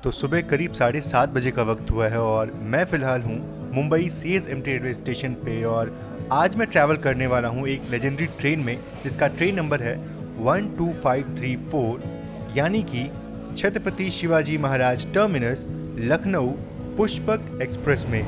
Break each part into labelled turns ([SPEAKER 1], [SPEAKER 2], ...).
[SPEAKER 1] तो सुबह करीब 7:30 बजे का वक्त हुआ है और मैं फ़िलहाल हूँ मुंबई CSMT रेलवे स्टेशन पे। और आज मैं ट्रैवल करने वाला हूँ एक लेजेंडरी ट्रेन में जिसका ट्रेन नंबर है 12534, यानी कि छत्रपति शिवाजी महाराज टर्मिनस लखनऊ पुष्पक एक्सप्रेस में।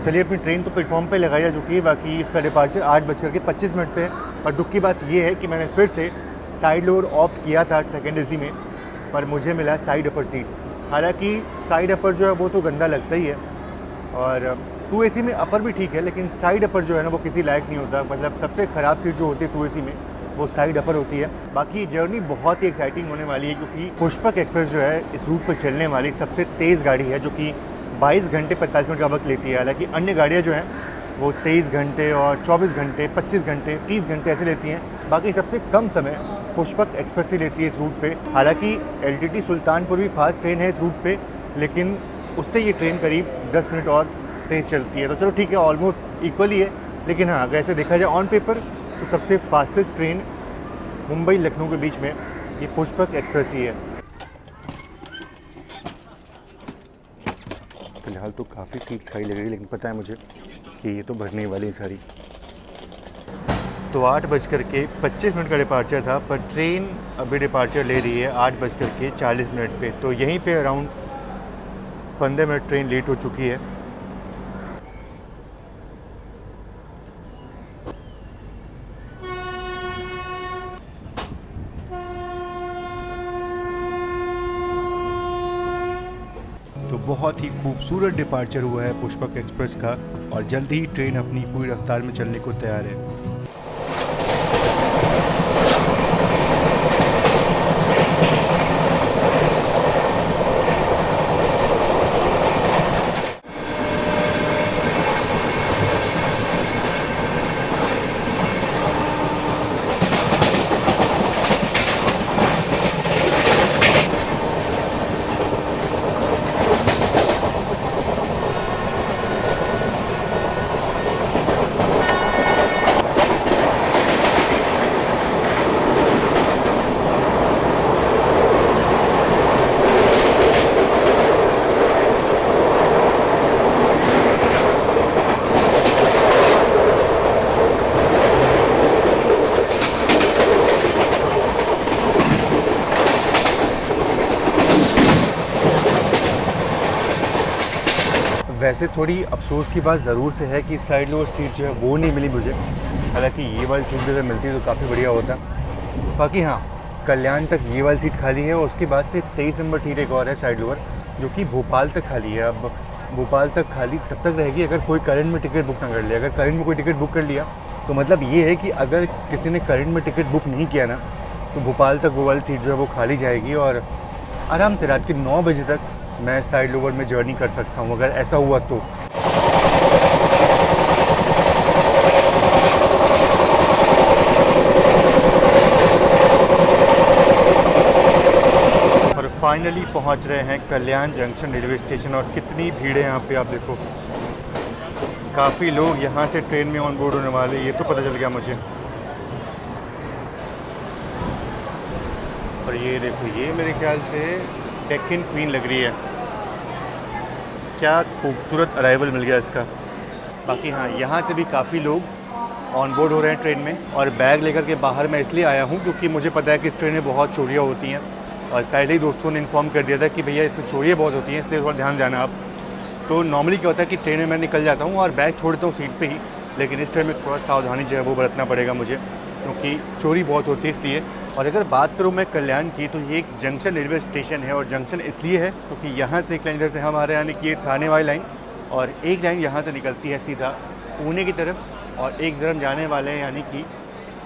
[SPEAKER 1] चलिए अपनी ट्रेन तो प्लेटफॉर्म पे लगाई जा चुकी है, बाकी इसका डिपार्चर 8:25 पे है। और दुख की बात ये है कि मैंने फिर से साइड लोअर ऑप्ट किया था सेकेंड एसी में, पर मुझे मिला साइड अपर सीट। हालांकि साइड अपर जो है वो तो गंदा लगता ही है, और 2 एसी में अपर भी ठीक है, लेकिन साइड अपर जो है ना वो किसी लायक नहीं होता। मतलब सबसे ख़राब सीट जो होती है 2 एसी में वो साइड अपर होती है। बाकी जर्नी बहुत ही एक्साइटिंग होने वाली है, क्योंकि पुष्पक एक्सप्रेस जो है इस रूट पर चलने वाली सबसे तेज़ गाड़ी है, जो कि 22 घंटे 45 मिनट का वक्त लेती है। हालांकि अन्य गाड़ियाँ जो हैं वो 23 घंटे और 24 घंटे 25 घंटे 30 घंटे ऐसे लेती हैं। बाकी सबसे कम समय पुष्पक एक्सप्रेस ही लेती है इस रूट पे। हालांकि LTT सुल्तानपुर भी फास्ट ट्रेन है इस रूट पे, लेकिन उससे ये ट्रेन करीब 10 मिनट और तेज़ चलती है। तो चलो ठीक है, ऑलमोस्ट इक्वली है। लेकिन हाँ, अगर ऐसे देखा जाए ऑन पेपर तो सबसे फास्टेस्ट ट्रेन मुंबई लखनऊ के बीच में ये पुष्पक एक्सप्रेस ही है। फिलहाल तो काफ़ी सीट्स खाली लग रही है, लेकिन पता है मुझे कि ये तो भरने वाली है सारी। तो 8:25 का डिपार्चर था, पर ट्रेन अभी डिपार्चर ले रही है 8:40 पे। तो यहीं पे अराउंड 15 मिनट ट्रेन लेट हो चुकी है। तो बहुत ही खूबसूरत डिपार्चर हुआ है पुष्पक एक्सप्रेस का, और जल्द ही ट्रेन अपनी पूरी रफ्तार में चलने को तैयार है। वैसे थोड़ी अफसोस की बात ज़रूर से है कि साइड लोअर सीट जो है वो नहीं मिली मुझे। हालांकि ये वाली सीट अगर मिलती तो काफ़ी बढ़िया होता। बाकी हाँ, कल्याण तक ये वाली सीट खाली है, और उसके बाद से 23 नंबर सीट एक और है साइड लोअर, जो कि भोपाल तक खाली है। अब भोपाल तक खाली तब तक रहेगी अगर कोई करंट में टिकट बुक ना कर लिया। अगर करंट में कोई टिकट बुक कर लिया तो मतलब ये है कि अगर किसी ने करंट में टिकट बुक नहीं किया ना, तो भोपाल तक वो वाली सीट जो है वो खाली जाएगी, और आराम से रात के 9 बजे तक मैं साइड लोअर में जर्नी कर सकता हूँ अगर ऐसा हुआ तो। और फाइनली पहुँच रहे हैं कल्याण जंक्शन रेलवे स्टेशन, और कितनी भीड़ है यहाँ पे आप देखो। काफ़ी लोग यहाँ से ट्रेन में ऑन बोर्ड होने वाले, ये तो पता चल गया मुझे। और ये देखो, ये मेरे ख्याल से डेक्कन क्वीन लग रही है। क्या खूबसूरत अराइवल मिल गया इसका। बाकी हाँ, यहाँ से भी काफ़ी लोग ऑन बोर्ड हो रहे हैं ट्रेन में। और बैग लेकर के बाहर मैं इसलिए आया हूँ क्योंकि मुझे पता है कि इस ट्रेन में बहुत चोरियाँ होती हैं, और पहले ही दोस्तों ने इन्फॉर्म कर दिया था कि भैया इसमें चोरियाँ बहुत होती हैं, इसलिए थोड़ा ध्यान जाना आप। तो नॉर्मली क्या होता है कि ट्रेन में मैं निकल जाता हूँ और बैग छोड़ देता हूँ सीट पर ही, लेकिन इस ट्रेन में थोड़ा सावधानी जो है वो बरतना पड़ेगा मुझे, क्योंकि चोरी बहुत होती है इसलिए। और अगर बात करूँ मैं कल्याण की, तो ये एक जंक्शन रेलवे स्टेशन है, और जंक्शन इसलिए है क्योंकि यहाँ से एक लाइन इधर से हमारे यानी कि ये थाने वाली लाइन, और एक लाइन यहाँ से निकलती है सीधा पुणे की तरफ, और एक तरफ जाने वाले हैं यानी कि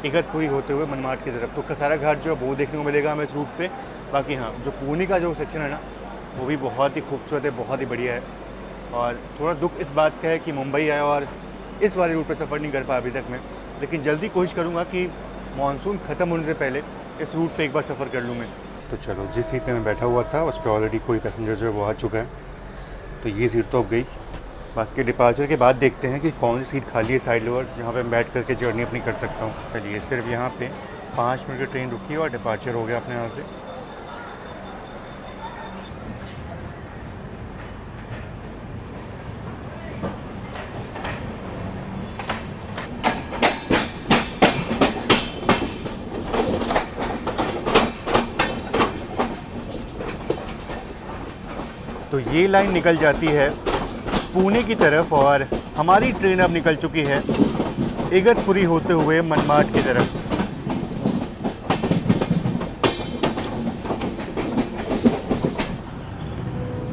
[SPEAKER 1] इगतपुरी होते हुए मनमाड की तरफ। तो कसारा घाट जो है वो देखने को मिलेगा हमें इस रूट पे। बाकी हाँ, जो पुणे का जो सेक्शन है ना, वो भी बहुत ही खूबसूरत है, बहुत ही बढ़िया है। और थोड़ा दुख इस बात का है कि मुंबई आया और इस वाले रूट पर सफ़र नहीं कर पाया अभी तक मैं, लेकिन जल्दी कोशिश करूँगा कि मानसून ख़त्म होने से पहले इस रूट पे एक बार सफ़र कर लूँ मैं। तो चलो, जिस सीट पे मैं बैठा हुआ था उस पर ऑलरेडी कोई पैसेंजर जो है वो आ चुका है, तो ये सीट तो अब गई। बाकी डिपार्चर के बाद देखते हैं कि कौन सी सीट खाली है साइड लोअर, जहाँ पे मैं बैठ करके जर्नी अपनी कर सकता हूँ। चलिए, सिर्फ यहाँ पे 5 मिनट की ट्रेन रुकी और डिपार्चर हो गया अपने यहाँ से। तो ये लाइन निकल जाती है पुणे की तरफ और हमारी ट्रेन अब निकल चुकी है इगतपुरी होते हुए मनमाड की तरफ।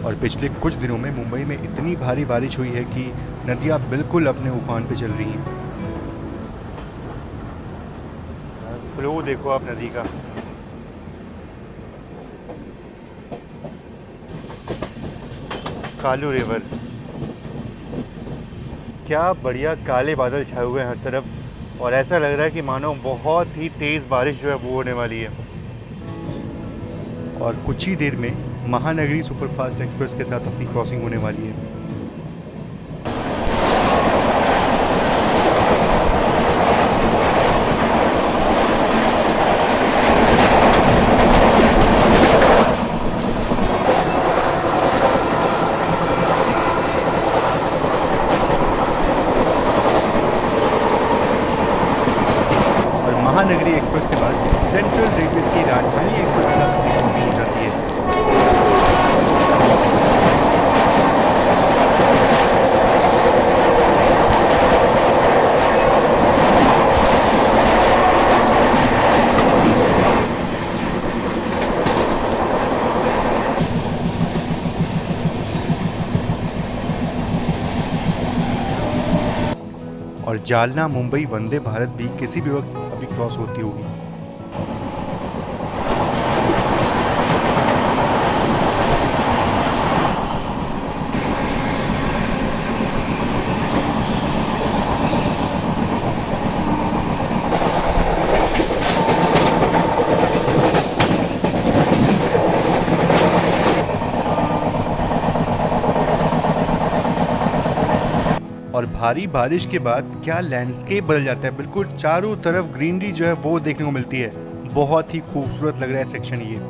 [SPEAKER 1] और पिछले कुछ दिनों में मुंबई में इतनी भारी बारिश हुई है कि नदियाँ बिल्कुल अपने उफान पे चल रही हैं। फ्लो देखो आप नदी का। कालू रिवर, क्या बढ़िया काले बादल छाए हुए हैं हर तरफ और ऐसा लग रहा है कि मानो बहुत ही तेज़ बारिश जो है वो होने वाली है। और कुछ ही देर में महानगरी सुपरफास्ट एक्सप्रेस के साथ अपनी क्रॉसिंग होने वाली है। महानगरी एक्सप्रेस के बाद सेंट्रल रेलवेज की राजधानी एक्सप्रेस के साथ क्रॉसिंग हो जाती है। और जालना मुंबई वंदे भारत भी किसी भी वक्त अभी क्रॉस होती होगी। और भारी बारिश के बाद क्या लैंडस्केप बदल जाता है, बिल्कुल चारों तरफ ग्रीनरी जो है वो देखने को मिलती है। बहुत ही खूबसूरत लग रहा है सेक्शन ये।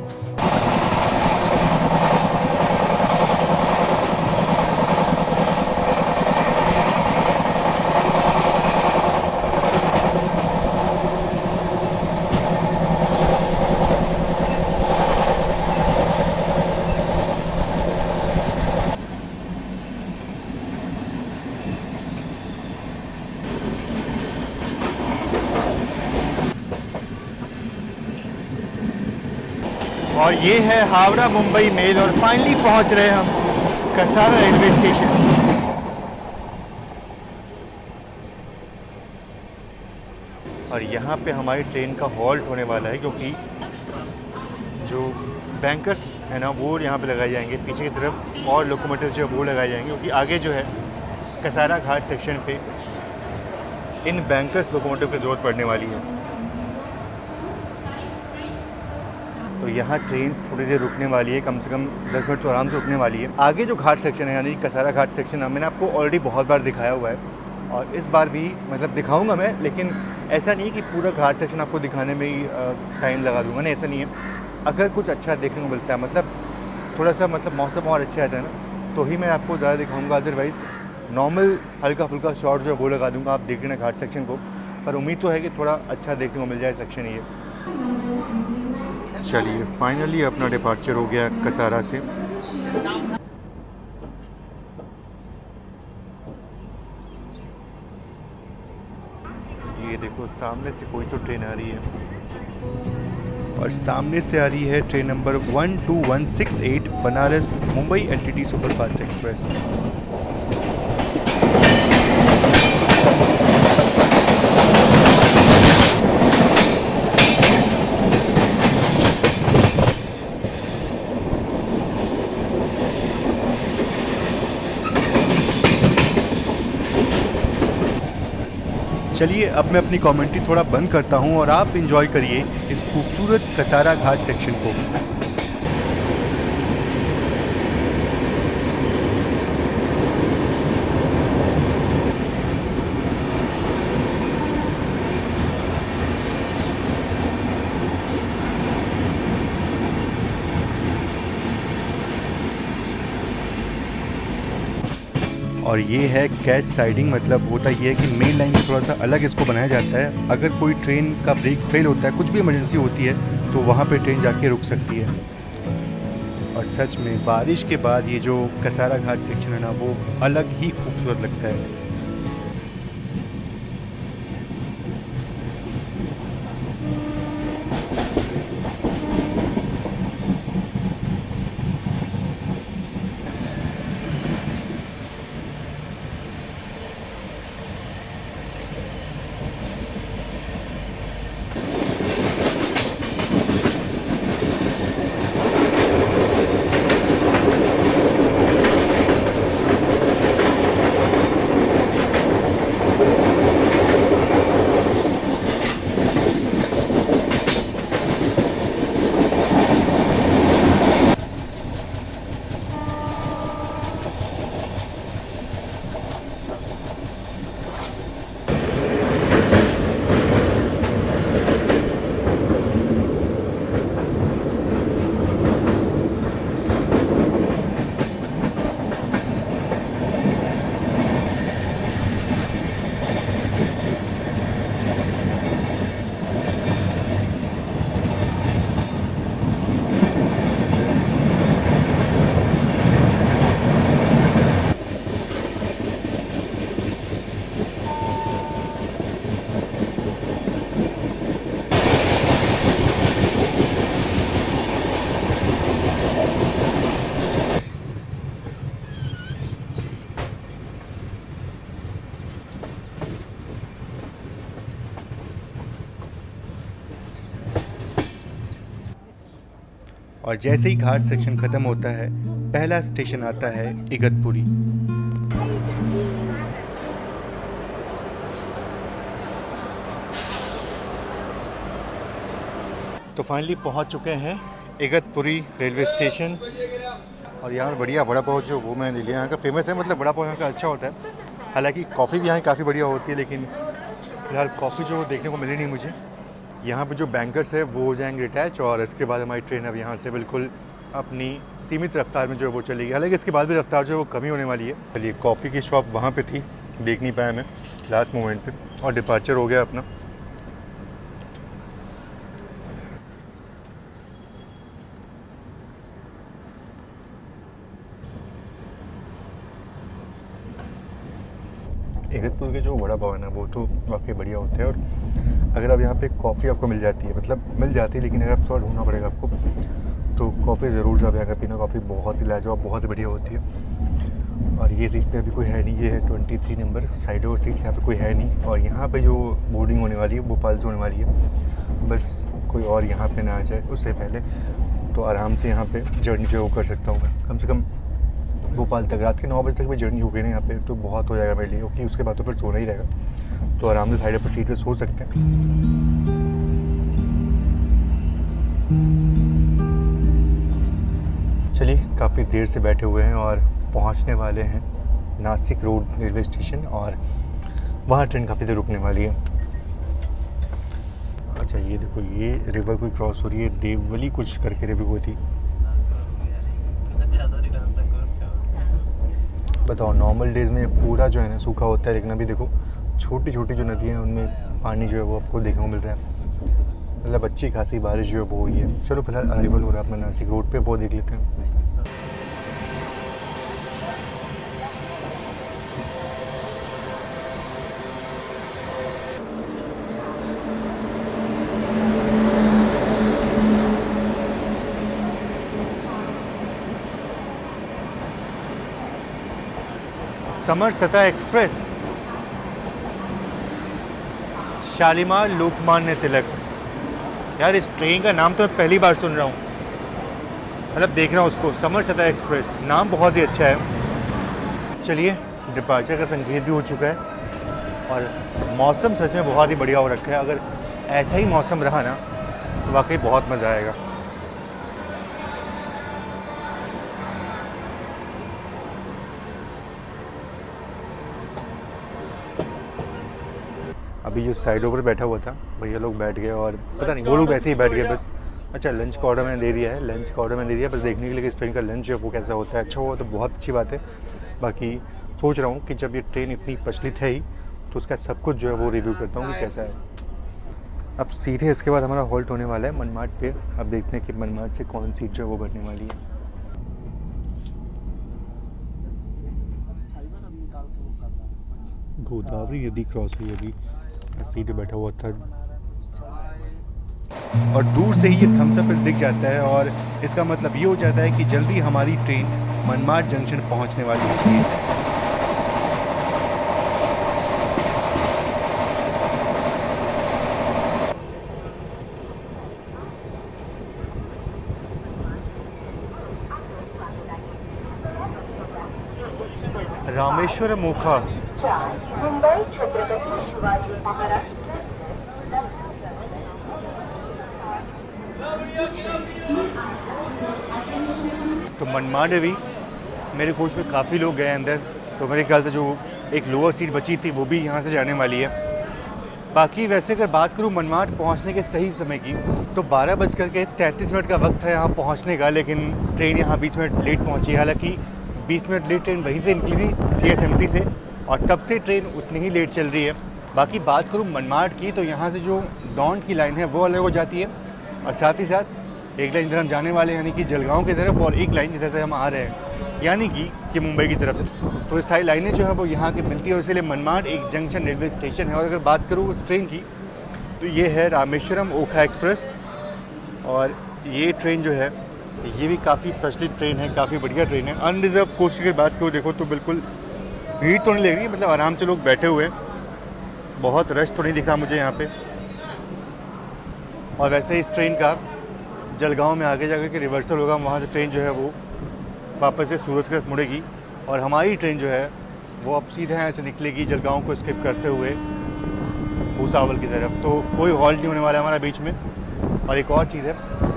[SPEAKER 1] और ये है हावड़ा मुंबई मेल और फाइनली पहुंच रहे हम कसारा रेलवे स्टेशन। और यहाँ पे हमारी ट्रेन का हॉल्ट होने वाला है, क्योंकि जो बैंकर्स है ना वो यहाँ पे लगाए जाएंगे पीछे की तरफ, और लोकोमोटिव जो है वो लगाए जाएंगे, क्योंकि आगे जो है कसारा घाट सेक्शन पे इन बैंकर्स लोकोमोटिव की ज़रूरत पड़ने वाली है। तो यहाँ ट्रेन थोड़ी देर रुकने वाली है, कम से कम 10 मिनट तो आराम से रुकने वाली है। आगे जो घाट सेक्शन है यानी कसारा घाट सेक्शन है, मैंने आपको ऑलरेडी बहुत बार दिखाया हुआ है और इस बार भी मतलब दिखाऊंगा मैं, लेकिन ऐसा नहीं कि पूरा घाट सेक्शन आपको दिखाने में ही टाइम लगा दूंगा, नहीं ऐसा नहीं है। अगर कुछ अच्छा देखने को मिलता है, मतलब थोड़ा सा मतलब मौसम और अच्छा रहता है ना, तो ही मैं आपको ज़्यादा दिखाऊँगा। अदरवाइज़ नॉर्मल हल्का फुल्का शॉर्ट जो है वो लगा दूँगा, आप देख लेना घाट सेक्शन को। पर उम्मीद तो है कि थोड़ा अच्छा देखने को मिल जाए सेक्शन ये। चलिए, फाइनली अपना डिपार्चर हो गया कसारा से। ये देखो सामने से कोई तो ट्रेन आ रही है, और सामने से आ रही है train number 12168 Banaras Mumbai LTT superfast express.
[SPEAKER 2] चलिए अब मैं अपनी कमेंट्री थोड़ा बंद करता हूँ और आप इंजॉय करिए इस खूबसूरत कसारा घाट सेक्शन को। और ये है कैच साइडिंग, मतलब होता ये है कि मेन लाइन से थोड़ा सा अलग इसको बनाया जाता है। अगर कोई ट्रेन का ब्रेक फेल होता है, कुछ भी इमरजेंसी होती है, तो वहाँ पे ट्रेन जाके रुक सकती है। और सच में बारिश के बाद ये जो कसारा घाट सेक्शन है ना, वो अलग ही खूबसूरत लगता है। और जैसे ही घाट सेक्शन ख़त्म होता है, पहला स्टेशन आता है इगतपुरी। तो फाइनली पहुंच चुके हैं इगतपुरी रेलवे स्टेशन। और यहाँ पर बढ़िया वड़ा पाव जो वो मैंने लिया, यहाँ का फेमस है, मतलब वड़ा पाव यहाँ का अच्छा होता है। हालांकि कॉफ़ी भी यहाँ काफ़ी बढ़िया होती है, लेकिन फिलहाल कॉफ़ी जो देखने को मिली नहीं मुझे। यहाँ पे जो बैंकर्स है वो हो जाएंगे अटैच, और इसके बाद हमारी ट्रेन अब यहाँ से बिल्कुल अपनी सीमित रफ्तार में जो है वो चलेगी। हालांकि इसके बाद भी रफ्तार जो है वो कमी होने वाली है। चलिए, कॉफ़ी की शॉप वहाँ पे थी, देख नहीं पाया मैं लास्ट मोमेंट पे, और डिपार्चर हो गया अपना। इगतपुर के जो वड़ा पाव है ना, वो तो वाकई बढ़िया होते हैं। और अगर अब यहाँ पे कॉफ़ी आपको मिल जाती है, मतलब मिल जाती है, लेकिन अगर आप थोड़ा ढूंढना पड़ेगा आपको, तो कॉफ़ी ज़रूर से आप यहाँ का पीना। कॉफ़ी बहुत ही लाजवाब, बहुत ही बढ़िया होती है। और ये सीट पे अभी कोई है नहीं, ये है 23 नंबर साइड और सीट, यहाँ पे कोई है नहीं। और यहाँ पे जो बोर्डिंग होने वाली है भोपाल से होने वाली है, बस कोई और यहाँ पे ना आ जाए उससे पहले, तो आराम से यहाँ पे जर्नी जो है वो कर सकता हूँ मैं। कम से कम भोपाल तक रात के 9 बजे तक भी जर्नी हो गई ना यहाँ पे, तो बहुत हो जाएगा मेरे लिए, क्योंकि उसके बाद तो फिर सोना ही रहेगा। तो आराम से साइड पर सीट पे सो सकते हैं। चलिए, काफ़ी देर से बैठे हुए हैं और पहुँचने वाले हैं नासिक रोड रेलवे स्टेशन, और वहाँ ट्रेन काफ़ी देर रुकने वाली है। अच्छा, ये देखो, ये रिवर कोई क्रॉस हो रही है, देववली कुछ करके रिवर कोई थी। बताओ, नॉर्मल डेज़ में पूरा जो है ना सूखा होता है, लेकिन अभी देखो छोटी छोटी जो नदियाँ हैं उनमें पानी जो है वो आपको देखने को मिल रहा है। मतलब अच्छी खासी बारिश जो है वो हुई है। चलो फिलहाल अराइवल हो रहा है अपना नासिक रोड पे, वो देख लेते हैं। समरसता एक्सप्रेस, शालीमार लोकमान्य तिलक। यार, इस ट्रेन का नाम तो मैं पहली बार सुन रहा हूँ, मतलब देख रहा हूँ उसको, समरसता एक्सप्रेस, नाम बहुत ही अच्छा है। चलिए, डिपार्चर का संकेत भी हो चुका है,
[SPEAKER 1] और मौसम सच में बहुत ही बढ़िया हो रखा है। अगर ऐसा ही मौसम रहा ना तो वाकई बहुत मज़ा आएगा। अभी जो साइडों पर बैठा हुआ था भैया लोग बैठ गए और पता नहीं वो लोग ऐसे ही बैठ गए बस। अच्छा लंच का ऑर्डर मैंने दे दिया है, लंच का ऑर्डर मैंने दे दिया बस देखने के लिए कि इस ट्रेन का लंच जो है वो कैसा होता है। अच्छा हुआ तो बहुत अच्छी बात है। बाकी सोच रहा हूँ कि जब ये ट्रेन इतनी प्रचलित है ही तो उसका सब कुछ जो है वो रिव्यू करता हूँ कि कैसा है। अब सीधे इसके बाद हमारा हॉल्ट होने वाला है मनमाड पे। अब देखते हैं कि मनमाड से कौन सीट जो है वो भरने वाली है। गोदावरी नदी क्रॉस हुई अभी, सीधे बैठा हुआ था और दूर से ही ये थम्स अप दिख जाता है और इसका मतलब ये हो जाता है कि जल्दी हमारी ट्रेन मनमाड जंक्शन पहुंचने वाली है। रामेश्वरम ओखा
[SPEAKER 3] मुंबई छत्रपती शिवाजी महाराज।
[SPEAKER 1] तो मनमाड अभी मेरे कोच में काफ़ी लोग गए अंदर, तो मेरे ख्याल से जो एक लोअर सीट बची थी वो भी यहाँ से जाने वाली है। बाकी वैसे अगर बात करूँ मनमाड पहुँचने के सही समय की तो 12:33 का वक्त था यहाँ पहुँचने का, लेकिन ट्रेन यहाँ 20 मिनट लेट पहुँची। हालांकि 20 मिनट लेट ट्रेन वहीं से निकली थी CSMT से और तब से ट्रेन उतनी ही लेट चल रही है। बाकी बात करूँ मनमाड की तो यहाँ से जो दौंड की लाइन है वो अलग हो जाती है और साथ ही साथ एक लाइन इधर हम जाने वाले हैं यानी कि जलगांव की तरफ और एक लाइन इधर से हम आ रहे हैं यानी कि मुंबई की तरफ से। तो ये सारी लाइनें जो है वो यहाँ की मिलती है और इसलिए मनमाड एक जंक्शन रेलवे स्टेशन है। और अगर बात करूँ उस ट्रेन की तो ये है रामेश्वरम ओखा एक्सप्रेस और ये ट्रेन जो है ये भी काफ़ी प्रचलित ट्रेन है, काफ़ी बढ़िया ट्रेन है। अनरिजर्व कोच की अगर बात करूँ देखो तो बिल्कुल भीड़ तो नहीं लग रही, मतलब आराम से लोग बैठे हुए हैं, बहुत रश तो नहीं दिखा मुझे यहाँ पे। और वैसे इस ट्रेन का जलगांव में आगे जाकर के रिवर्सल होगा, वहाँ से ट्रेन जो है वो वापस से सूरत की तरफ मुड़ेगी और हमारी ट्रेन जो है वो अब सीधे यहाँ से निकलेगी जलगांव को स्किप करते हुए भूसावल की तरफ। तो कोई हॉल्ट नहीं होने वाला है हमारा बीच में। और एक और चीज़ है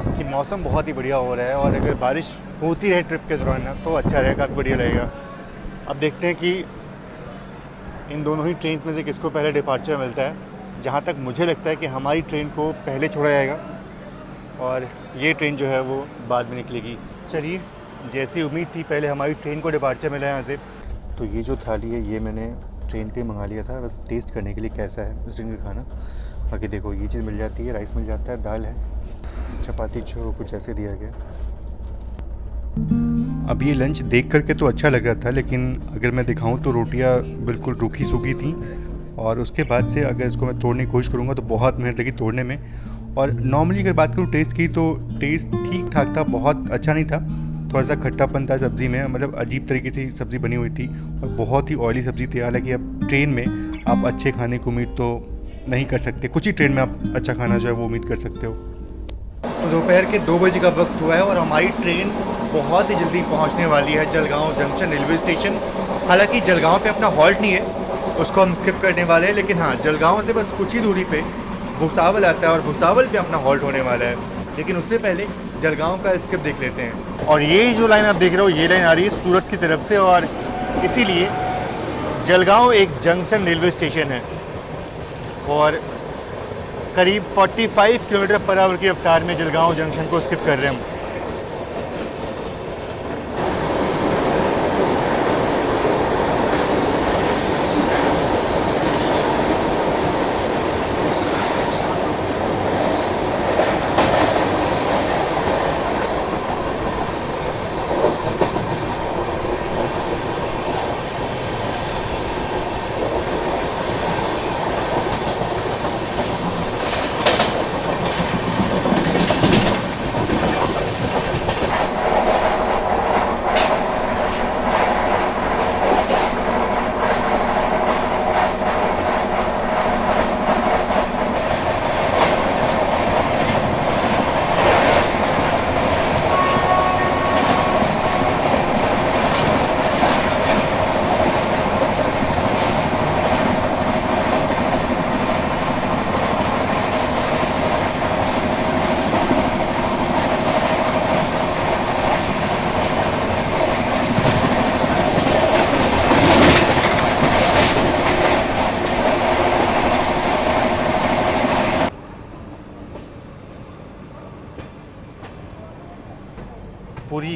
[SPEAKER 1] कि मौसम बहुत ही बढ़िया हो रहा है और अगर बारिश होती रहे ट्रिप के दौरान ना तो अच्छा रहेगा, काफ़ी बढ़िया रहेगा। अब देखते हैं कि इन दोनों ही ट्रेन में से किसको पहले डिपार्चर मिलता है। जहाँ तक मुझे लगता है कि हमारी ट्रेन को पहले छोड़ा जाएगा और ये ट्रेन जो है वो बाद में निकलेगी। चलिए, जैसी उम्मीद थी पहले हमारी ट्रेन को डिपार्चर मिला यहाँ से। तो ये जो थाली है ये मैंने ट्रेन के मंगा लिया था बस टेस्ट करने के लिए कैसा है उस ट्रेन का खाना। बाकी देखो ये चीज़ मिल जाती है, राइस मिल जाता है, दाल है, चपाती जो कुछ ऐसे दिया गया। अब ये लंच देख करके तो अच्छा लग रहा था लेकिन अगर मैं दिखाऊं तो रोटियां बिल्कुल रूखी सूखी थी और उसके बाद से अगर इसको मैं तोड़ने की कोशिश करूँगा तो बहुत मेहनत लगी तोड़ने में। और नॉर्मली अगर बात करूँ टेस्ट की तो टेस्ट ठीक ठाक था, बहुत अच्छा नहीं था, थोड़ा सा खट्टापन था सब्ज़ी में, मतलब अजीब तरीके से सब्ज़ी बनी हुई थी और बहुत ही ऑयली सब्ज़ी थी। हालांकि अब ट्रेन में आप अच्छे खाने की उम्मीद तो नहीं कर सकते, कुछ ही ट्रेन में आप अच्छा खाना जो है वो उम्मीद कर सकते हो। तो दोपहर के 2 बजे का वक्त हुआ है और हमारी ट्रेन बहुत ही जल्दी पहुंचने वाली है जलगांव जंक्शन रेलवे स्टेशन। हालांकि जलगांव पे अपना हॉल्ट नहीं है, उसको हम स्किप करने वाले हैं, लेकिन हाँ जलगांव से बस कुछ ही दूरी पे भूसावल आता है और भूसावल पे अपना हॉल्ट होने वाला है। लेकिन उससे पहले जलगांव का स्किप देख लेते हैं। और ये जो लाइन आप देख रहे हो ये लाइन आ रही है सूरत की तरफ से और इसीलिए जलगांव एक जंक्शन रेलवे स्टेशन है और करीब 45 किलोमीटर पर आवर की रफ्तार में जलगांव जंक्शन को स्किप कर रहे हैं हम।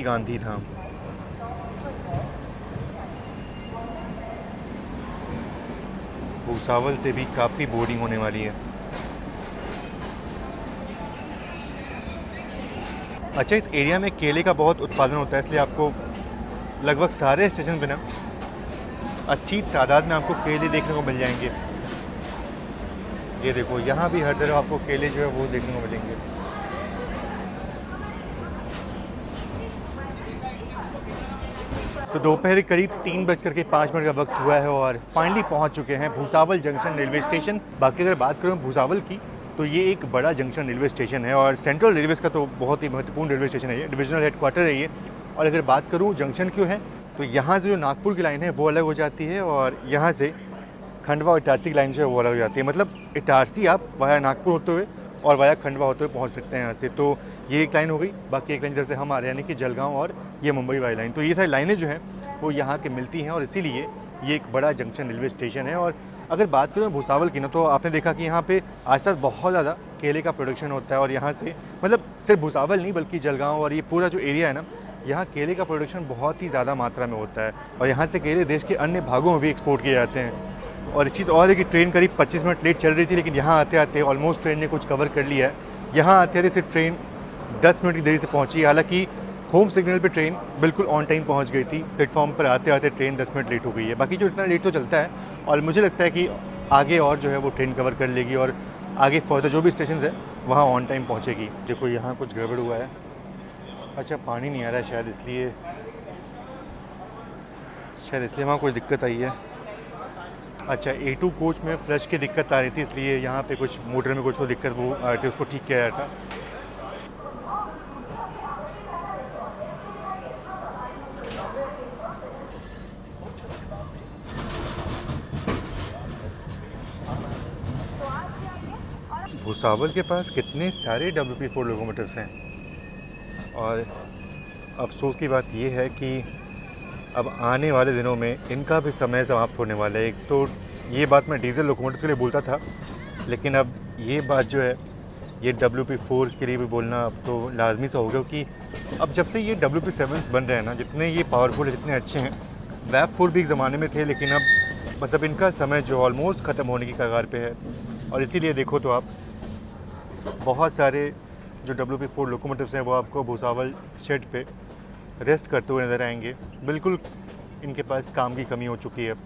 [SPEAKER 1] गांधी धाम। भूसावल से भी काफ़ी बोर्डिंग होने वाली है। अच्छा, इस एरिया में केले का बहुत उत्पादन होता है, इसलिए आपको लगभग सारे स्टेशन पे ना अच्छी तादाद में आपको केले देखने को मिल जाएंगे। ये देखो, यहाँ भी हर तरफ आपको केले जो है वो देखने को मिलेंगे। तो दोपहर करीब 3:05 का वक्त हुआ है और फाइनली पहुँच चुके हैं भूसावल जंक्शन रेलवे स्टेशन। बाकी अगर बात करूँ भूसावल की, तो ये एक बड़ा जंक्शन रेलवे स्टेशन है और सेंट्रल रेलवेज़ का तो बहुत ही महत्वपूर्ण रेलवे स्टेशन है ये, डिविजनल हेडक्वार्टर है ये। और अगर बात करूँ जंक्शन क्यों है, तो यहाँ से जो नागपुर की लाइन है वो अलग हो जाती है और यहाँ से खंडवा और इटारसी की लाइन जो है वो अलग हो जाती है। मतलब इटारसी आप वाया नागपुर होते हुए और वाया खंडवा होते हुए पहुँच सकते हैं यहाँ से। तो ये एक लाइन हो गई। बाकी एक लाइन जैसे हम आ रहे हैं यानी कि जलगांव और ये मुंबई वाली लाइन, तो ये सारी लाइनें जो हैं वो यहाँ के मिलती हैं और इसीलिए ये एक बड़ा जंक्शन रेलवे स्टेशन है। और अगर बात करें भूसावल की ना, तो आपने देखा कि यहाँ पे आसपास बहुत ज़्यादा केले का प्रोडक्शन होता है और यहाँ से मतलब सिर्फ भूसावल नहीं बल्कि जलगांव और ये पूरा जो एरिया है ना, यहाँ केले का प्रोडक्शन बहुत ही ज़्यादा मात्रा में होता है और यहाँ से केले देश के अन्य भागों में भी एक्सपोर्ट किए जाते हैं। और एक चीज़ और है कि ट्रेन करीब 25 मिनट लेट चल रही थी, लेकिन यहाँ आते आते ऑलमोस्ट ट्रेन ने कुछ कवर कर लिया है। यहाँ आते आते सिर्फ ट्रेन 10 मिनट की देरी से पहुँची। हालाँकि होम सिग्नल पे ट्रेन बिल्कुल ऑन टाइम पहुँच गई थी। प्लेटफॉर्म पर आते आते ट्रेन 10 मिनट लेट हो गई है। बाकी जो इतना लेट तो चलता है और मुझे लगता है कि आगे और जो है वो ट्रेन कवर कर लेगी और आगे फर्दर जो भी स्टेशन है वहाँ ऑन टाइम पहुँचेगी। देखो यहाँ कुछ गड़बड़ हुआ है। अच्छा, पानी नहीं आ रहा है शायद इसलिए वहाँ कोई दिक्कत आई है। अच्छा, A2 कोच में फ्लश की दिक्कत आ रही थी, इसलिए यहाँ पे कुछ मोटर में कुछ तो दिक्कत वो आ रही थी, उसको ठीक किया जा रहा था। भूसावल के पास कितने सारे WP4 लोकोमोटिव्स हैं और अफसोस की बात यह है कि अब आने वाले दिनों में इनका भी समय समाप्त होने वाला है। एक तो ये बात मैं डीजल लोकोमोटिव के लिए बोलता था, लेकिन अब ये बात जो है ये WP4 के लिए भी बोलना अब तो लाजमी सा हो गया कि अब जब से ये WP7s बन रहे हैं ना, जितने ये पावरफुल है, जितने अच्छे हैं, WAP4 भी एक ज़माने में थे, लेकिन अब मतलब इनका समय जो ऑलमोस्ट ख़त्म होने की कगार पे है। और इसीलिए देखो तो आप बहुत सारे जो WP4 लोकोमोटिव्स हैं वो आपको भूसावल शेड पे रेस्ट करते हुए नज़र आएंगे। बिल्कुल इनके पास काम की कमी हो चुकी है। और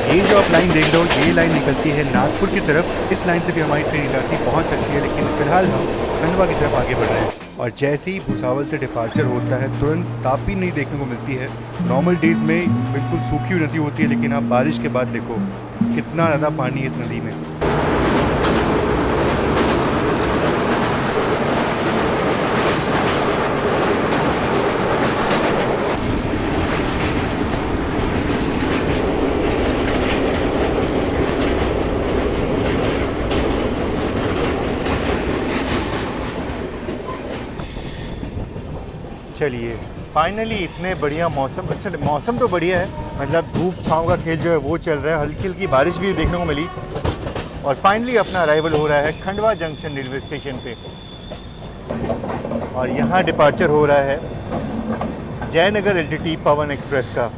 [SPEAKER 1] ये जो आप लाइन देख रहे हो, ये लाइन निकलती है नागपुर की तरफ। इस लाइन से भी हमारी ट्रेन इटारसी पहुंच सकती है, लेकिन फिलहाल हम खंडवा की तरफ आगे बढ़ रहे हैं। और जैसे ही भूसावल से डिपार्चर होता है, तुरंत तापी नहीं देखने को मिलती है। नॉर्मल डेज़ में बिल्कुल सूखी हुई नदी होती है, लेकिन आप बारिश के बाद देखो कितना ज़्यादा पानी है इस नदी में। चलिए फाइनली इतने बढ़िया मौसम, अच्छा मौसम तो बढ़िया है, मतलब धूप छाँव का खेल जो है वो चल रहा है, हल्की हल्की बारिश भी देखने को मिली। और फाइनली अपना अराइवल हो रहा है खंडवा जंक्शन रेलवे स्टेशन पे और यहाँ डिपार्चर हो रहा है जयनगर LTT पवन एक्सप्रेस का।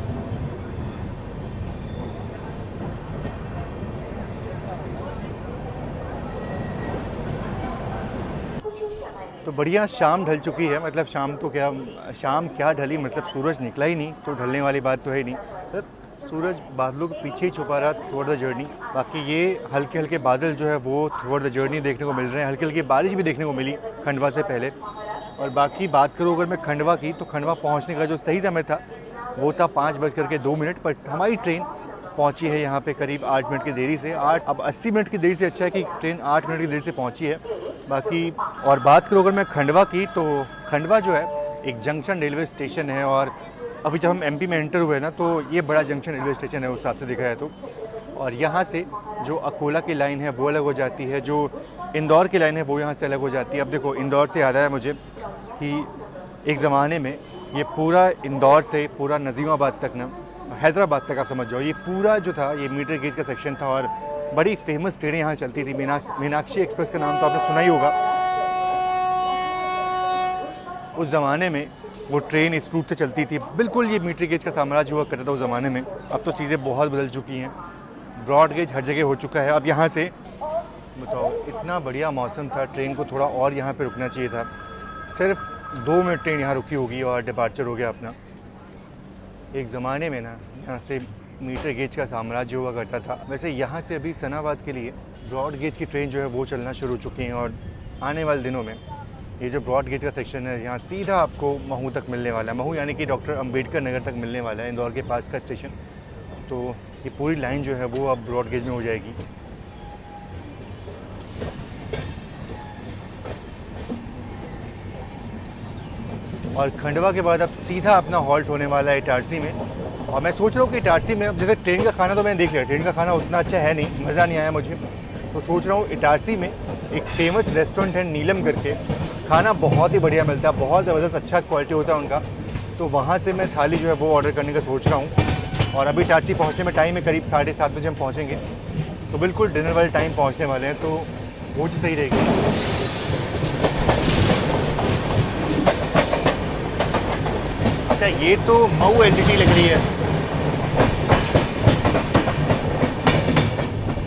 [SPEAKER 1] तो बढ़िया शाम ढल चुकी है, मतलब शाम क्या ढली, मतलब सूरज निकला ही नहीं, तो ढलने वाली बात तो है नहीं। मतलब सूरज बादलों के पीछे ही छुपा रहा थ्रू द जर्नी। बाकी ये हल्के हल्के बादल जो है वो थ्रू द जर्नी देखने को मिल रहे हैं। हल्की हल्की बारिश भी देखने को मिली खंडवा से पहले। और बाकी बात करूँ अगर मैं खंडवा की, तो खंडवा पहुँचने का जो सही समय था वो था 5:02, पर हमारी ट्रेन पहुंची है यहाँ पे करीब 8 मिनट की देरी से। अब 80 मिनट की देरी से अच्छा है कि ट्रेन 8 मिनट की देरी से पहुंची है। बाकी और बात करूँ अगर मैं खंडवा की, तो खंडवा जो है एक जंक्शन रेलवे स्टेशन है और अभी जब हम MP में एंटर हुए ना, तो ये बड़ा जंक्शन रेलवे स्टेशन है उस हिसाब से देखा जाए तो। और यहाँ से जो अकोला की लाइन है वो अलग हो जाती है, जो इंदौर की लाइन है वो यहाँ से अलग हो जाती है। अब देखो इंदौर से याद आया मुझे कि एक ज़माने में ये पूरा इंदौर से पूरा नजीमाबाद तक ना, हैदराबाद तक आप समझ जाओ, ये पूरा जो था ये मीटर गेज का सेक्शन था और बड़ी फेमस ट्रेनें यहाँ चलती थी। मीनाक्षी एक्सप्रेस का नाम तो आपने सुना ही होगा। उस ज़माने में वो ट्रेन इस रूट से चलती थी। बिल्कुल ये मीटर गेज का साम्राज्य हुआ करता था उस ज़माने में। अब तो चीज़ें बहुत बदल चुकी हैं, ब्रॉड गेज हर जगह हो चुका है। अब यहाँ से बताओ, इतना बढ़िया मौसम था, ट्रेन को थोड़ा और यहाँ पे रुकना चाहिए था। सिर्फ 2 मिनट ट्रेन यहाँ रुकी होगी और डिपार्चर हो गया अपना। एक ज़माने में ना यहाँ से मीटर गेज का साम्राज्य हुआ करता था। वैसे यहाँ से अभी सनाबाद के लिए ब्रॉड गेज की ट्रेन जो है वो चलना शुरू हो चुकी हैं और आने वाले दिनों में ये जो ब्रॉड गेज का सेक्शन है यहाँ सीधा आपको महू तक मिलने वाला है। महू यानी कि डॉक्टर अंबेडकर नगर तक मिलने वाला है, इंदौर के पास का स्टेशन। तो ये पूरी लाइन जो है वो अब ब्रॉड गेज में हो जाएगी। और खंडवा के बाद अब सीधा अपना हॉल्ट होने वाला है इटारसी में। और मैं सोच रहा हूँ कि इटारसी में अब जैसे ट्रेन का खाना तो मैंने देख लिया, ट्रेन का खाना उतना अच्छा है नहीं, मज़ा नहीं आया मुझे। तो सोच रहा हूँ इटारसी में एक फेमस रेस्टोरेंट है नीलम करके, खाना बहुत ही बढ़िया मिलता है, बहुत ज़बरदस्त अच्छा क्वालिटी होता है उनका। तो वहाँ से मैं थाली जो है वो ऑर्डर करने का सोच रहा हूँ। और अभी इटारसी पहुँचने में टाइम है करीब 7:30 बजे हम पहुँचेंगे। तो बिल्कुल डिनर वाले टाइम पहुँचने वाले हैं, तो वो चीज़ सही रहेगी। अच्छा, ये तो मऊ एलटीटी लग रही है,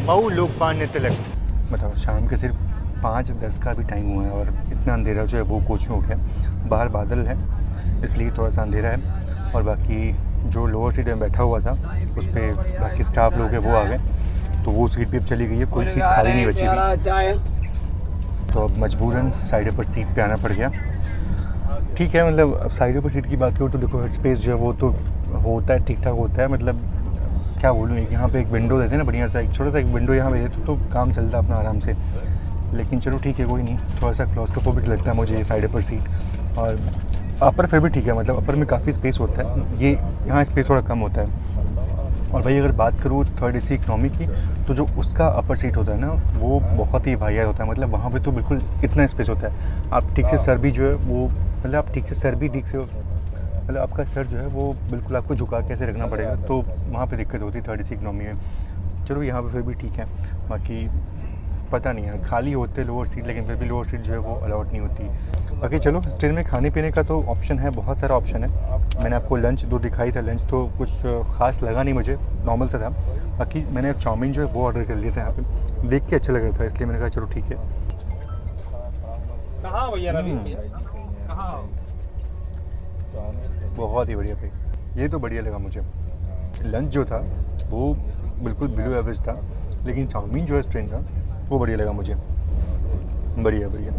[SPEAKER 1] मऊ लोकपाल ने तिलक।
[SPEAKER 2] बताओ, शाम के सिर्फ 5:10 का भी टाइम हुआ है और इतना अंधेरा जो है वो कुछ हो गया। बाहर बादल है इसलिए थोड़ा सा अंधेरा है। और बाकी जो लोअर सीट में बैठा हुआ था उस पर बाकी स्टाफ लोग हैं वो आ गए, तो वो सीट भी अब चली गई है, कोई सीट खाली नहीं बची हुई। तो अब मजबूरन साइड पर सीट पे आना पड़ गया। ठीक है, मतलब अब साइड पर सीट की बात करूँ तो देखो हेड स्पेस जो है वो तो होता है, ठीक ठाक होता है। मतलब क्या बोलूँ, यहाँ पे एक विंडो देते हैं ना बढ़िया सा, एक छोटा सा एक विंडो यहाँ पे देते तो काम चलता अपना आराम से। लेकिन चलो ठीक है, कोई नहीं, थोड़ा सा क्लॉस्ट्रोफोबिक लगता है मुझे ये साइड पर सीट। और अपर फिर भी ठीक है, मतलब अपर में काफ़ी स्पेस होता है, ये यहाँ स्पेस थोड़ा कम होता है। और भाई अगर बात करूँ थर्ड AC इकनॉमी की, तो जो उसका अपर सीट होता है ना वो बहुत ही वाहियात होता है। मतलब वहाँ पे तो बिल्कुल इतना स्पेस होता है, आप ठीक से सर भी जो है वो, मतलब आप ठीक से सर भी ठीक से, मतलब आपका सर जो है वो बिल्कुल आपको झुका कैसे रखना पड़ेगा, तो वहाँ पे दिक्कत होती है थर्ड AC इकनॉमी में। चलो यहाँ पे फिर भी ठीक है, बाकी पता नहीं है, खाली होते लोअर सीट, लेकिन फिर भी लोअर सीट जो है वो अलाउड नहीं होती। बाकी चलो, इस ट्रेन में खाने पीने का तो ऑप्शन है, बहुत सारा ऑप्शन है। मैंने आपको लंच 2 दिखाई था, लंच तो कुछ ख़ास लगा नहीं मुझे, नॉर्मल सा था। बाकी मैंने चाउमीन जो है वो ऑर्डर कर लिया था, यहाँ पे देख के अच्छा लग रहा था, इसलिए मैंने कहा चलो ठीक है। बहुत ही बढ़िया भाई, ये तो बढ़िया लगा मुझे। लंच जो था वो बिल्कुल बिलो एवरेज था, लेकिन चाउमीन जो है इस ट्रेन का वो बढ़िया लगा मुझे, बढ़िया बढ़िया।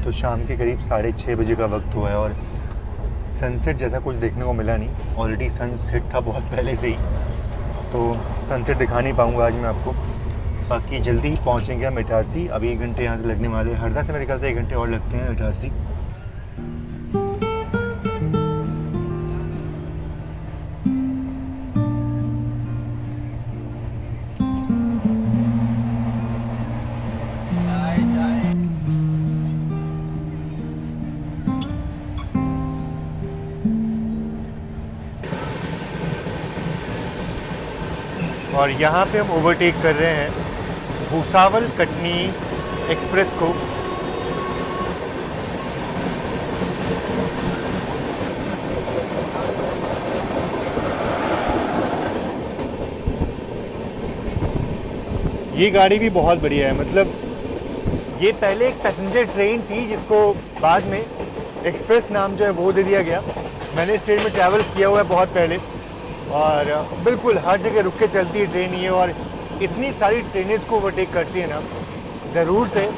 [SPEAKER 2] तो शाम के करीब 6:30 बजे का वक्त हुआ है और सनसेट जैसा कुछ देखने को मिला नहीं। ऑलरेडी सनसेट था बहुत पहले से ही, तो सनसेट दिखा नहीं पाऊँगा आज मैं आपको। बाकी जल्दी ही पहुँचेंगे हम इटारसी। अभी 1 घंटे यहाँ से लगने वाले हैं, हरदा से मेरे ख्याल से 1 घंटे और लगते हैं इटारसी।
[SPEAKER 1] और यहाँ पे हम ओवरटेक कर रहे हैं भूसावल कटनी एक्सप्रेस को। ये गाड़ी भी बहुत बढ़िया है, मतलब ये पहले एक पैसेंजर ट्रेन थी जिसको बाद में एक्सप्रेस नाम जो है वो दे दिया गया। मैंने इस ट्रेन में ट्रैवल किया हुआ है बहुत पहले, और बिल्कुल हर जगह रुक के चलती है ट्रेन ये, और इतनी सारी ट्रेनें को ओवरटेक करती है ना। ज़रूर से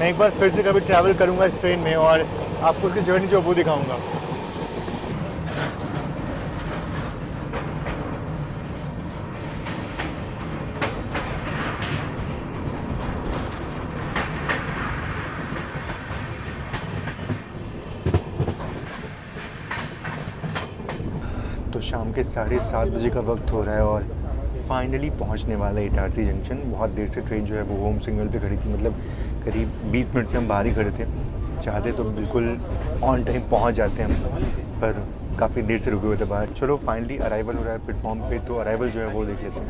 [SPEAKER 1] मैं एक बार फिर से कभी ट्रैवल करूँगा इस ट्रेन में और आपको उसकी जर्नी जो वो दिखाऊँगा।
[SPEAKER 2] तो शाम के 7:30 बजे का वक्त हो रहा है और फाइनली पहुंचने वाला है इटारसी जंक्शन। बहुत देर से ट्रेन जो है वो होम सिग्नल पे खड़ी थी, मतलब करीब 20 मिनट से हम बाहर ही खड़े थे। चाहते तो बिल्कुल ऑन टाइम पहुंच जाते हैं हम, पर काफ़ी देर से रुके हुए थे बाहर। चलो फाइनली अराइवल हो रहा है प्लेटफॉर्म पे, तो अराइवल जो है वो देख लेते हैं।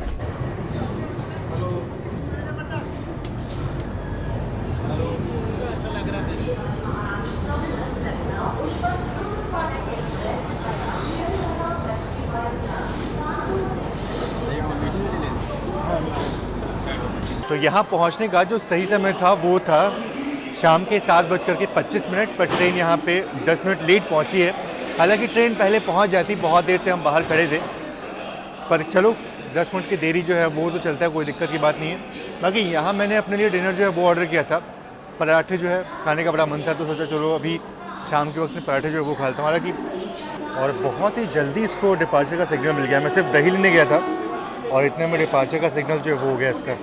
[SPEAKER 1] तो यहाँ पहुँचने का जो सही समय था वो था शाम के 7:25, पर ट्रेन यहाँ पे 10 मिनट लेट पहुँची है। हालांकि ट्रेन पहले पहुँच जाती, बहुत देर से हम बाहर खड़े थे, पर चलो 10 मिनट की देरी जो है वो तो चलता है, कोई दिक्कत की बात नहीं है। बाकी यहाँ मैंने अपने लिए डिनर जो है वो ऑर्डर किया था, पराठे जो है खाने का बड़ा मन था, तो सोचा चलो अभी शाम के वक्त में पराठे जो है वो खाता हूँ। हालांकि और बहुत ही जल्दी इसको डिपार्चर का सिग्नल मिल गया। मैं सिर्फ दही लेने गया था और इतने में डिपार्चर का सिग्नल जो है वो हो गया इसका।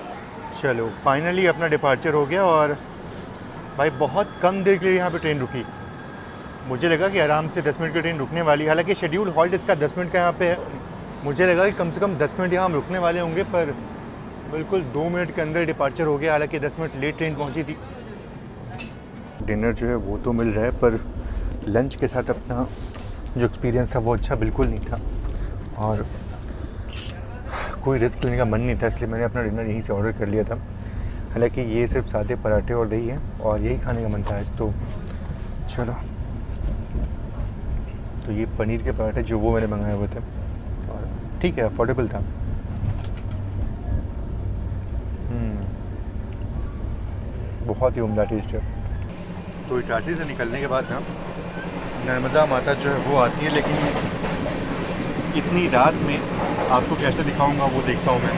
[SPEAKER 1] चलो फाइनली अपना डिपार्चर हो गया और भाई बहुत कम देर के लिए यहाँ पे ट्रेन रुकी। मुझे लगा कि आराम से 10 मिनट की ट्रेन रुकने वाली, हालांकि शेड्यूल हॉल्ट इसका 10 मिनट का यहाँ पे है। मुझे लगा कि कम से कम 10 मिनट यहाँ हम रुकने वाले होंगे, पर बिल्कुल 2 मिनट के अंदर डिपार्चर हो गया। हालांकि 10 मिनट लेट ट्रेन पहुँची थी।
[SPEAKER 2] डिनर जो है वो तो मिल रहा है, पर लंच के साथ अपना जो एक्सपीरियंस था वो अच्छा बिल्कुल नहीं था और कोई रिस्क लेने का मन नहीं था, इसलिए मैंने अपना डिनर यहीं से ऑर्डर कर लिया था। हालांकि ये सिर्फ सादे पराठे और दही है और यही खाने का मन था आज। तो चलो, तो ये पनीर के पराठे जो वो मैंने मंगाए हुए थे और ठीक है, अफोर्डेबल था। बहुत ही उम्दा टेस्ट है।
[SPEAKER 1] तो इटारसी से निकलने के बाद ना नर्मदा माता जो है वो आती है, लेकिन इतनी रात में आपको कैसे दिखाऊंगा वो देखता हूँ मैं।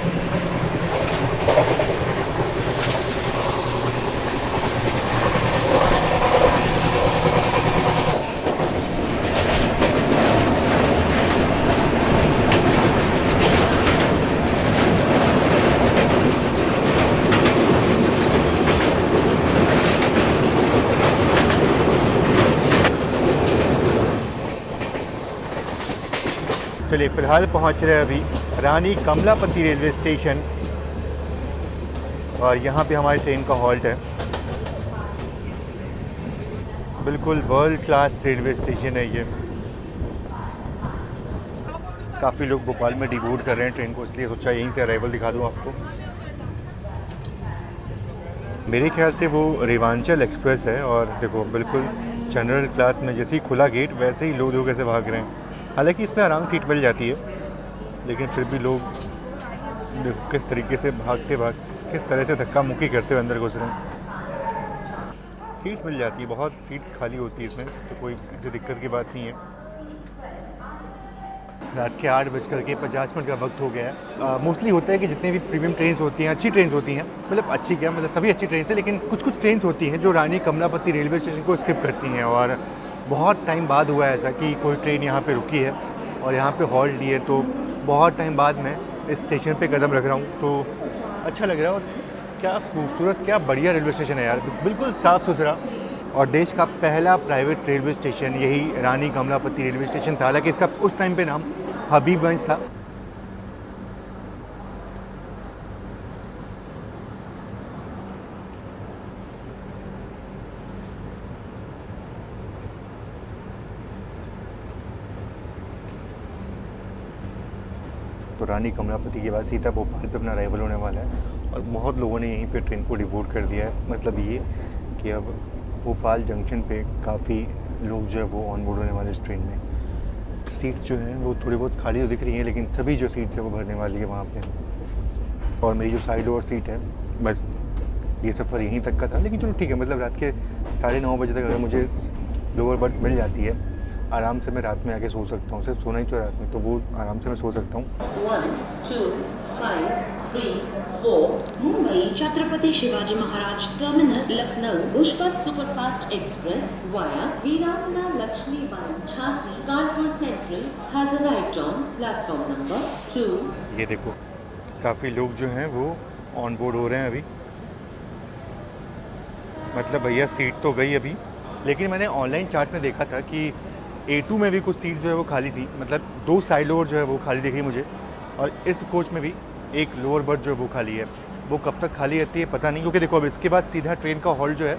[SPEAKER 1] चलिए फ़िलहाल पहुंच रहे हैं अभी रानी कमलापति रेलवे स्टेशन और यहाँ पे हमारी ट्रेन का हॉल्ट है। बिल्कुल वर्ल्ड क्लास रेलवे स्टेशन है ये। काफ़ी लोग भोपाल में डिबोर्ड कर रहे हैं ट्रेन को, इसलिए सोचा यहीं से अराइवल दिखा दूँ आपको। मेरे ख्याल से वो रेवांचल एक्सप्रेस है और देखो बिल्कुल जनरल क्लास में जैसे ही खुला गेट वैसे ही लोग कैसे भाग रहे हैं। हालांकि इसमें आराम सीट मिल जाती है, लेकिन फिर भी लोग देखो किस तरीके से किस तरह से धक्का मुक्की करते हुए अंदर घुस रहे हैं। सीट्स मिल जाती है, बहुत सीट्स खाली होती है इसमें, तो कोई किसी दिक्कत की बात नहीं है। रात के 8:50 का वक्त हो गया है। मोस्टली होता है कि जितने भी प्रीमियम ट्रेन होती हैं, अच्छी ट्रेन होती हैं, मतलब अच्छी क्या, मतलब सभी अच्छी ट्रेन है, लेकिन कुछ ट्रेन होती हैं जो रानी कमलापति रेलवे स्टेशन को स्किप करती हैं। और बहुत टाइम बाद हुआ है ऐसा कि कोई ट्रेन यहाँ पे रुकी है और यहाँ पे हॉल्ट ली है, तो बहुत टाइम बाद मैं इस स्टेशन पे कदम रख रहा हूँ, तो अच्छा लग रहा है। और क्या खूबसूरत, क्या बढ़िया रेलवे स्टेशन है यार, बिल्कुल साफ़ सुथरा। और देश का पहला प्राइवेट रेलवे स्टेशन यही रानी कमलापति रेलवे स्टेशन था। हालांकि इसका उस टाइम पे नाम हबीबगंज था।
[SPEAKER 2] तो रानी कमलापति के बाद सीधा भोपाल पे अपना अराइवल होने वाला है और बहुत लोगों ने यहीं पे ट्रेन को डिबोर्ड कर दिया है। मतलब ये कि अब भोपाल जंक्शन पे काफ़ी लोग जो है वो ऑन बोर्ड होने वाले इस ट्रेन में। सीट्स जो हैं वो थोड़ी बहुत खाली तो दिख रही हैं, लेकिन सभी जो सीट्स है वो भरने वाली है वहाँ पे। और मेरी जो साइड डोर सीट है, बस ये सफ़र यहीं तक का था। लेकिन चलो ठीक है, मतलब रात के 9:30 बजे तक अगर मुझे लोअर बर्थ मिल जाती है, आराम से मैं रात में आके सो सकता हूँ। सिर्फ सोना ही तो रात में, तो वो आराम से मैं सो सकता हूँ।
[SPEAKER 3] 1, 2, 5, 3, 4 Mumbai Chhatrapati Shivaji Maharaj terminus Lucknow Pushpak superfast express via Veerangana Laxmibai Jhansi Kanpur central has arrived on platform number 2।
[SPEAKER 1] ये देखो काफ़ी लोग जो हैं वो ऑन बोर्ड हो रहे हैं अभी। मतलब भैया सीट तो गई अभी, लेकिन मैंने ऑनलाइन चार्ट में देखा था कि A2 में भी कुछ सीट जो है वो खाली थी। मतलब 2 साइड लोअर जो है वो खाली दिखी मुझे, और इस कोच में भी एक लोअर बर्थ जो है वो खाली है। वो कब तक खाली रहती है पता नहीं, क्योंकि देखो अब इसके बाद सीधा ट्रेन का हॉल्ट जो है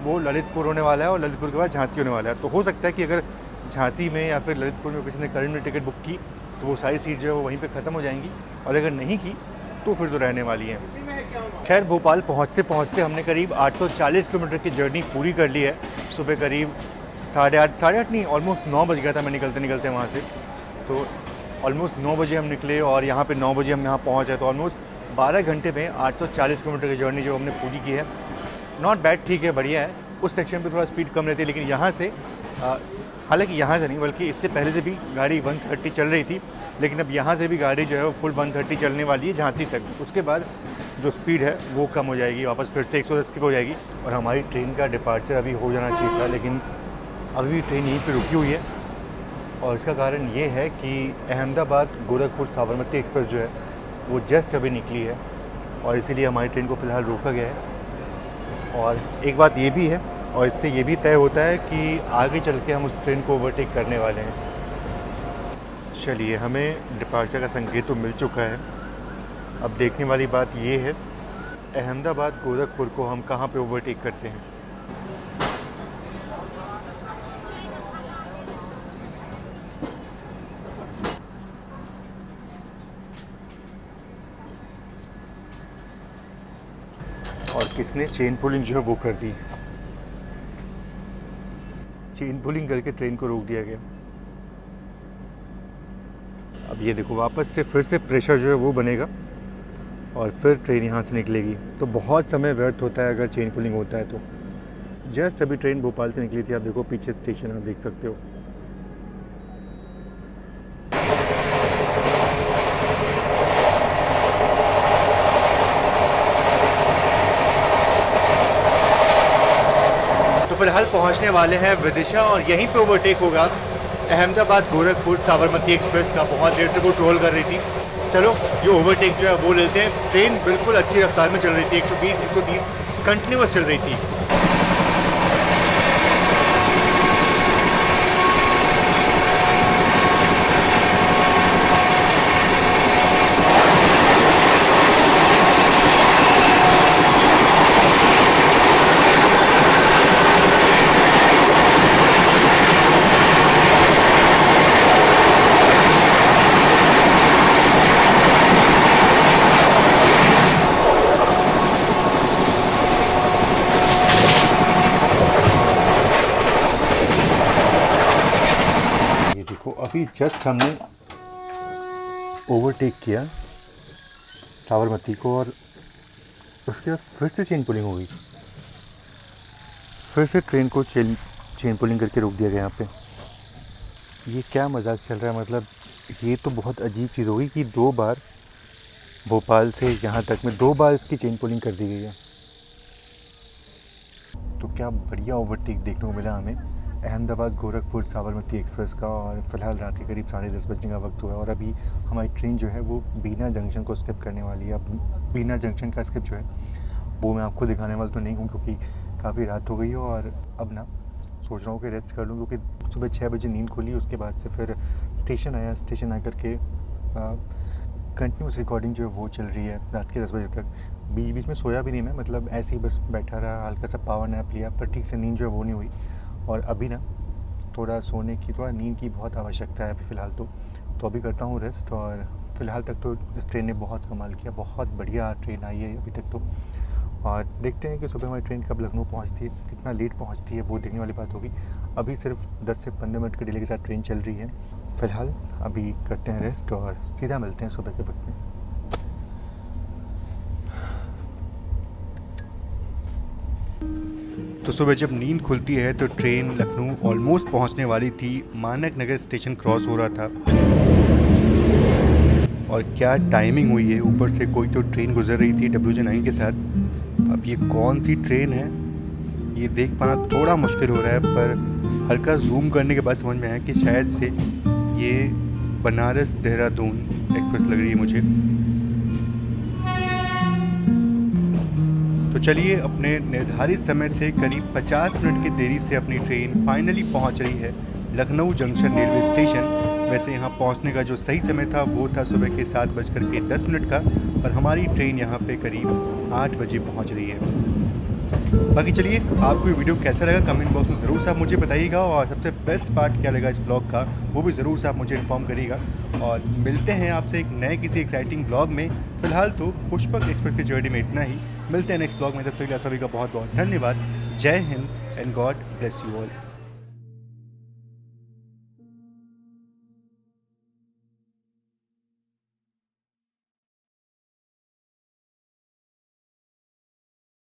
[SPEAKER 1] वो ललितपुर होने वाला है और ललितपुर के बाद झांसी होने वाला है। तो हो सकता है कि अगर झांसी में या फिर ललितपुर में किसी ने करंट में टिकट बुक की तो वो सारी सीट जो है वो वहीं पे ख़त्म हो जाएंगी, और अगर नहीं की तो फिर तो रहने वाली हैं। खैर भोपाल पहुंचते पहुंचते हमने करीब 840 किलोमीटर की जर्नी पूरी कर ली है। सुबह करीब 8:30 नहीं, ऑलमोस्ट 9 बज गया था मैं निकलते वहाँ से। तो ऑलमोस्ट 9 बजे हम निकले और यहाँ पे 9 बजे हम यहाँ पहुँचे, तो ऑलमोस्ट 12 घंटे में 840 किलोमीटर की जर्नी जो हमने पूरी की है। नॉट बैड, ठीक है, बढ़िया है। उस सेक्शन पे थोड़ा स्पीड कम रहती है, लेकिन यहाँ से हालांकि यहाँ से नहीं बल्कि इससे पहले से भी गाड़ी 130 चल रही थी, लेकिन अब यहाँ से भी गाड़ी जो है वो फुल 130 चलने वाली है झांसी तक। उसके बाद जो स्पीड है वो कम हो जाएगी, वापस फिर से 110 की हो जाएगी। और हमारी ट्रेन का डिपार्चर अभी हो जाना चाहिए था, लेकिन अभी भी ट्रेन यहीं पर रुकी हुई है। और इसका कारण ये है कि अहमदाबाद गोरखपुर साबरमती एक्सप्रेस जो है वो जस्ट अभी निकली है, और इसीलिए हमारी ट्रेन को फ़िलहाल रोका गया है। और एक बात ये भी है, और इससे ये भी तय होता है कि आगे चल के हम उस ट्रेन को ओवरटेक करने वाले हैं। चलिए, हमें डिपार्चर का संकेत तो मिल चुका है। अब देखने वाली बात ये है अहमदाबाद गोरखपुर को हम कहाँ पे ओवरटेक करते हैं। और किसने चेन पुलिंग जो है वो कर दी, चेन पुलिंग करके ट्रेन को रोक दिया गया। अब ये देखो वापस से फिर से प्रेशर जो है वो बनेगा और फिर ट्रेन यहाँ से निकलेगी, तो बहुत समय व्यर्थ होता है अगर चेन पुलिंग होता है तो। जस्ट अभी ट्रेन भोपाल से निकली थी, आप देखो पीछे स्टेशन आप देख सकते हो। फिलहाल पहुंचने वाले हैं विदिशा और यहीं पे ओवरटेक होगा अहमदाबाद गोरखपुर साबरमती एक्सप्रेस का। बहुत देर से वो ट्रोल कर रही थी। चलो ये ओवरटेक जो है वो लेते हैं। ट्रेन बिल्कुल अच्छी रफ्तार में चल रही थी, 120-130 कंटिन्यूस चल रही थी। अभी जस्ट हमने ओवरटेक किया साबरमती को और उसके बाद फिर से चेन पुलिंग हो गई। फिर से ट्रेन को चेन पुलिंग करके रोक दिया गया यहाँ पे। ये क्या मजाक चल रहा है, मतलब ये तो बहुत अजीब चीज़ होगी कि 2 बार भोपाल से यहाँ तक में 2 बार इसकी चेन पुलिंग कर दी गई है। तो क्या बढ़िया ओवरटेक देखने को मिला हमें अहमदाबाद गोरखपुर साबरमती एक्सप्रेस का। और फिलहाल रात के करीब 10:30 बजने का वक्त हुआ है और अभी हमारी ट्रेन जो है वो बीना जंक्शन को स्किप करने वाली है। अब बीना जंक्शन का स्किप जो है वो मैं आपको दिखाने वाला तो नहीं हूँ, क्योंकि काफ़ी रात हो गई है और अब ना सोच रहा हूँ कि रेस्ट कर लूँ, क्योंकि सुबह 6 बजे नींद खुली। उसके बाद से फिर स्टेशन आया, स्टेशन आकर के कंटिन्यूस रिकॉर्डिंग जो है वो चल रही है रात के 10 बजे तक। बीच बीच में सोया भी नहीं मैं, मतलब ऐसे ही बस बैठा रहा, हल्का सा पावर नैप लिया, पर ठीक से नींद जो है वो नहीं हुई। और अभी ना थोड़ा सोने की, थोड़ा नींद की बहुत आवश्यकता है अभी फ़िलहाल तो अभी करता हूँ रेस्ट। और फ़िलहाल तक तो इस ट्रेन ने बहुत कमाल किया, बहुत बढ़िया ट्रेन आई है अभी तक तो। और देखते हैं कि सुबह हमारी ट्रेन कब लखनऊ पहुँचती है, कितना लेट पहुँचती है वो देखने वाली बात होगी। अभी सिर्फ 10 से 15 मिनट के डिले के साथ ट्रेन चल रही है। फ़िलहाल अभी करते हैं रेस्ट और सीधा मिलते हैं सुबह के वक्त में। तो सुबह जब नींद खुलती है तो ट्रेन लखनऊ ऑलमोस्ट पहुंचने वाली थी। मानक नगर स्टेशन क्रॉस हो रहा था और क्या टाइमिंग हुई है। ऊपर से कोई तो ट्रेन गुजर रही थी WJ9 के साथ। अब ये कौन सी ट्रेन है ये देख पाना थोड़ा मुश्किल हो रहा है, पर हल्का जूम करने के बाद समझ में आया कि शायद से ये बनारस देहरादून एक्सप्रेस लग रही है मुझे। तो चलिए, अपने निर्धारित समय से करीब 50 मिनट की देरी से अपनी ट्रेन फाइनली पहुंच रही है लखनऊ जंक्शन रेलवे स्टेशन। वैसे यहाँ पहुंचने का जो सही समय था वो था सुबह के 7:10 का, पर हमारी ट्रेन यहाँ पे करीब 8 बजे पहुंच रही है। बाकी चलिए, आपको ये वीडियो कैसा लगा कमेंट बॉक्स में ज़रूर से आप मुझे बताइएगा, और सबसे बेस्ट पार्ट क्या लगा इस ब्लॉग का वो भी ज़रूर से आप मुझे इन्फॉर्म करिएगा। और मिलते हैं आपसे एक नए किसी एक्साइटिंग ब्लॉग में। फिलहाल तो पुष्पक एक्सप्रेस की जर्नी में इतना ही। मिलते हैं नेक्स्ट ब्लॉग में, तब तक के लिए सभी का बहुत बहुत धन्यवाद। जय Hind and God bless you all.